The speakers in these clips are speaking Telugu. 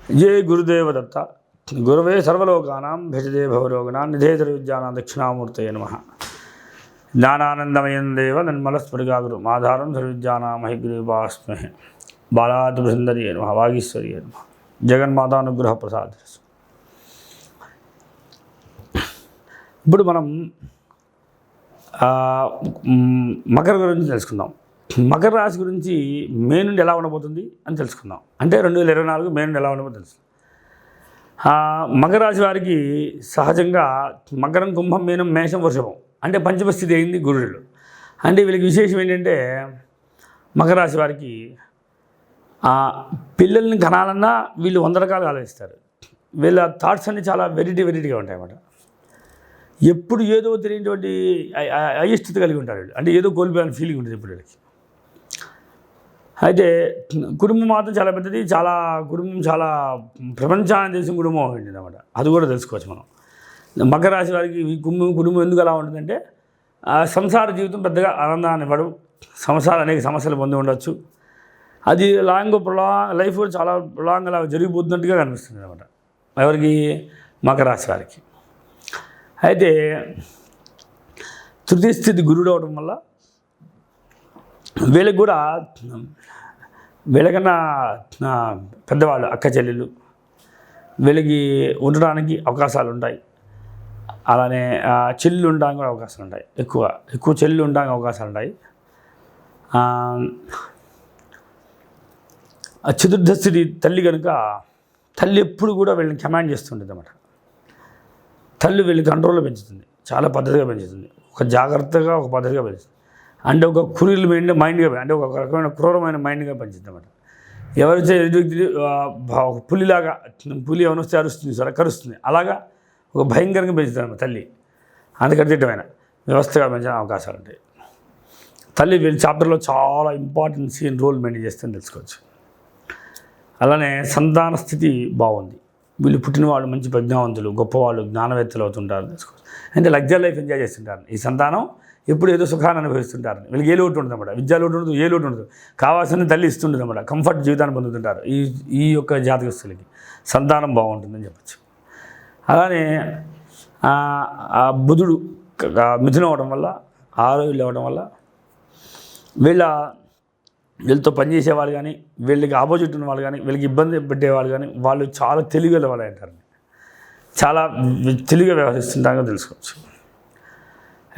జయ గురుదేవదత్త గురవే సర్వలోకానాం భజదే భవరోగిణాం నిధేతర విద్యానాం దక్షిణామూర్తయే నమః. జ్ఞానానందమయం దేవ నన్మలస్ఫురిగాగురు మాధారం సర్వవిద్యానామహిగ్రీవాస్మహే. బాలాత్ బృందరియే నమః. వాగీశ్వర్యే నమః. జగన్మాతానుగ్రహ ప్రసాద. ఇప్పుడు మనం మకర గురించి తెలుసుకుందాం. మకర రాశి గురించి మే నుండి ఎలా ఉండబోతుంది అని తెలుసుకుందాం. అంటే 2024 మే నుండి ఎలా ఉండబోతుంది తెలుసు. మకర రాశి వారికి సహజంగా మకరం, కుంభం, మీనం, మేషం, వృషభం అంటే పంచమ స్థితి అయింది గురుడు. అంటే వీళ్ళకి విశేషం ఏంటంటే మకర రాశి వారికి పిల్లల్ని కనాలన్నా వీళ్ళు 100 రకాలుగా ఆలోచిస్తారు. వీళ్ళ థాట్స్ అన్నీ చాలా వెరైటీగా ఉంటాయి అన్నమాట. ఎప్పుడు ఏదో తెలియనటువంటి అయిష్టత కలిగి ఉంటారు వీళ్ళు. అంటే ఏదో కోల్పోయిన ఫీలింగ్ ఉంటుంది ఇప్పుడు వీళ్ళకి. అయితే కుటుంబం మాత్రం చాలా పెద్దది, కుటుంబం చాలా ప్రపంచాన్ని తెలిసిన కుటుంబం ఉంటుంది అన్నమాట. అది కూడా తెలుసుకోవచ్చు మనం. మకర రాశి వారికి కుటుంబం ఎందుకు అలా ఉంటుందంటే సంసార జీవితం పెద్దగా ఆనందాన్ని ఇవ్వడం, అనేక సమస్యలు పొంది ఉండొచ్చు. అది లైఫ్ కూడా చాలా లాంగ్ అలా జరిగిపోతున్నట్టుగా కనిపిస్తుంది అన్నమాట ఎవరికి, మకర రాశి వారికి. అయితే తృతీయ స్థితి గురుడు అవడం వల్ల వీళ్ళకి కూడా వీళ్ళకన్నా పెద్దవాళ్ళు అక్క చెల్లెళ్ళు వీళ్ళకి ఉండడానికి అవకాశాలు ఉంటాయి. అలానే చెల్లు ఉండడానికి కూడా అవకాశాలు ఉంటాయి. ఎక్కువ చెల్లు ఉండడానికి అవకాశాలు ఉంటాయి. చతుర్థ స్థితి తల్లి కనుక తల్లి ఎప్పుడు కూడా వీళ్ళని కమాండ్ చేస్తుంటుంది అన్నమాట. తల్లి వీళ్ళని కంట్రోల్లో పెంచుతుంది, చాలా పద్ధతిగా పెంచుతుంది, ఒక జాగ్రత్తగా ఒక పద్ధతిగా పెంచుతుంది. అంటే ఒక క్రూయల్ మైండ్గా, అంటే ఒక రకమైన క్రూరమైన మైండ్గా పెంచుతుంది అన్నమాట. ఎవరైతే పులిలాగా, పులి ఎవరు వస్తే అరుస్తుంది, కరుస్తుంది, అలాగా ఒక భయంకరంగా పెంచుతుంది అన్నమాట తల్లి. అందుకని వ్యవస్థగా పెంచిన అవకాశాలు ఉంటాయి. తల్లి వీళ్ళ చాప్టర్లో చాలా ఇంపార్టెన్స్ రోల్ మెయింటైన్ చేస్తుందని తెలుసుకోవచ్చు. అలానే సంతాన స్థితి బాగుంది. వీళ్ళు పుట్టిన వాళ్ళు మంచి ప్రజ్ఞావంతులు, గొప్పవాళ్ళు, జ్ఞానవేత్తలు అవుతుంటారు తెలుసుకోవచ్చు. అంటే లగ్జరీ లైఫ్ ఎంజాయ్ చేస్తుంటారు. ఈ సంతానం ఎప్పుడు ఏదో సుఖాన్ని అనుభవిస్తుంటారు. వీళ్ళకి ఏ లోటు ఉంటుంది అన్నమాట. విద్యా లోటు ఉండదు, ఏ లోటు ఉండదు. కావాల్సిన తల్లి ఇస్తుంటుంది అన్నమాట. కంఫర్ట్ జీవితాన్ని పొందుతుంటారు ఈ యొక్క జాతకస్తులకి. సంతానం బాగుంటుందని చెప్పచ్చు. అలానే బుధుడు మిథునం అవ్వడం వల్ల, ఆరోగ్యం అవ్వడం వల్ల వీళ్ళతో పనిచేసే వాళ్ళు కానీ, వీళ్ళకి ఆపోజిట్ ఉన్న వాళ్ళు కానీ, వీళ్ళకి ఇబ్బంది పెట్టేవాళ్ళు కానీ వాళ్ళు చాలా తెలివిగల వాళ్ళు అంటారు. చాలా తెలివిగా వ్యవహరిస్తుంటారని తెలుసుకోవచ్చు.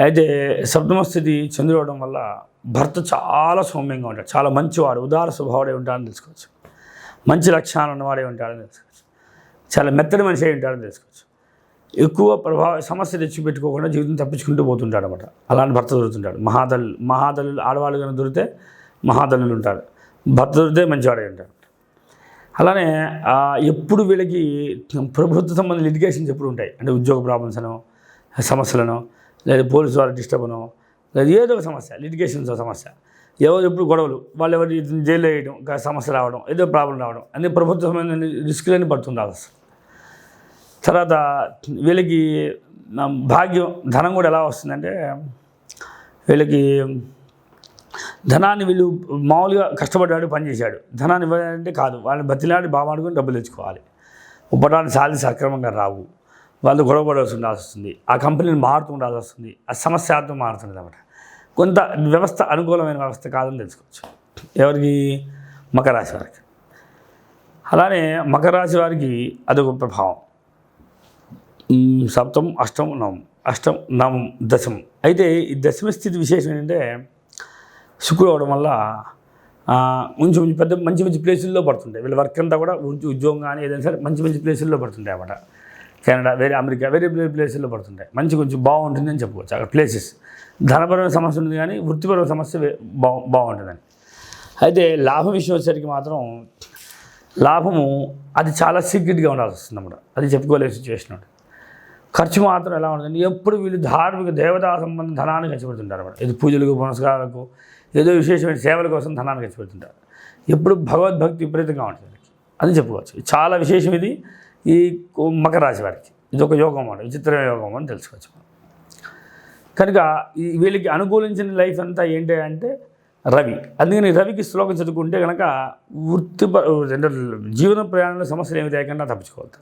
అయితే సప్తమ స్థితి చంద్రుడు అవడం వల్ల భర్త చాలా సౌమ్యంగా ఉంటాడు, చాలా మంచివాడు, ఉదార స్వభావుడే ఉంటాడని తెలుసుకోవచ్చు. మంచి లక్షణాలు ఉన్నవాడే ఉంటాడని తెలుసుకోవచ్చు. చాలా మెత్తడి మనిషి అయి ఉంటాడని తెలుసుకోవచ్చు. ఎక్కువ సమస్య తెచ్చిపెట్టుకోకుండా జీవితం తప్పించుకుంటూ పోతుంటాడు అన్నమాట. అలాంటి భర్త దొరుకుతుంటాడు. మహాదళులు ఆడవాళ్ళు కానీ దొరికితే మహాదళులు ఉంటారు. భర్త దొరికితే మంచివాడే ఉంటాడు. అలానే ఎప్పుడు వీళ్ళకి ప్రభుత్వ సంబంధ లిటిగేషన్స్ ఎప్పుడు ఉంటాయి. అంటే ఉద్యోగ ప్రాబ్లమ్స్ అనో, సమస్యలను, లేదా పోలీసు వారు డిస్టర్బ్ అనో, లేదా ఏదో ఒక సమస్య, లిటిగేషన్స్ సమస్య, ఎప్పుడు గొడవలు, వాళ్ళు ఎవరు జైల్లో వేయడం, సమస్య రావడం, ఏదో ప్రాబ్లం రావడం, అన్ని ప్రభుత్వ సంబంధించిన రిస్కులన్నీ పడుతుండాలి అసలు. తర్వాత వీళ్ళకి భాగ్యం, ధనం కూడా ఎలా వస్తుందంటే వీళ్ళకి ధనాన్ని వీళ్ళు మామూలుగా కష్టపడ్డాడు, పనిచేశాడు, ధనాన్ని ఇవ్వాలంటే కాదు, వాళ్ళని బతిలాడి బామాడుకొని డబ్బులు తెచ్చుకోవాలి. ఉపటాన్ని సాధి సక్రమంగా రావు, వాళ్ళు గొడవపడాల్సి ఉండాల్సి వస్తుంది, ఆ కంపెనీని మారుతూ ఉండాల్సి వస్తుంది, ఆ సమస్యాత్మకం మారుతుంది అన్నమాట. కొంత వ్యవస్థ అనుకూలమైన వ్యవస్థ కాదని తెలుసుకోవచ్చు ఎవరికి, మకర రాశి వారికి. అలానే మకర రాశి వారికి అదొక ప్రభావం. సప్తం, అష్టం, నవం, దశం. అయితే ఈ దశమ స్థితి విశేషం ఏంటంటే శుక్రుడు అవడం వల్ల మంచి ప్లేసుల్లో పడుతుంటాయి. వీళ్ళ వర్క్ అంతా కూడా ఉద్యోగం కానీ ఏదైనా సరే మంచి ప్లేసుల్లో పడుతుంటాయి అన్నమాట. కెనడా, అమెరికా, వేరే ప్లేసుల్లో పడుతుంటాయి. కొంచెం బాగుంటుందని చెప్పుకోవచ్చు అక్కడ ప్లేసెస్. ధనపరమైన సమస్య ఉంది కానీ వృత్తిపరమైన సమస్య బాగుంటుందని. అయితే లాభం విషయం వచ్చేసరికి మాత్రం లాభము అది చాలా సీక్రెట్గా ఉండాల్సి వస్తుంది అన్నమాట. అది చెప్పుకోలేని సిచ్యువేషన్ ఉంటుంది. ఖర్చు మాత్రం ఎలా ఉంటుంది, ఎప్పుడు వీళ్ళు ధార్మిక దేవతా సంబంధం ధనాన్ని ఖర్చు పెడుతుంటారు అన్నమాట. ఇది పూజలకు, పునస్కారాలకు, ఏదో విశేషమైన సేవల కోసం ధనాన్ని ఖర్చు పెడుతుంటారు. ఎప్పుడు భగవద్భక్తి విపరీతంగా ఉంటుంది అది చెప్పుకోవచ్చు. చాలా విశేషం ఇది ఈ మకర రాశి వారికి. ఇది ఒక యోగం అన్నమాట, విచిత్రమైన యోగం అని తెలుసుకోవచ్చు. కనుక వీళ్ళకి అనుకూలించిన లైఫ్ అంతా ఏంటి అంటే రవి. అందుకని రవికి శ్లోకం చదువుకుంటే కనుక జీవన ప్రయాణంలో సమస్యలు ఏమి లేకుండా తప్పించుకోగలుగుతారు.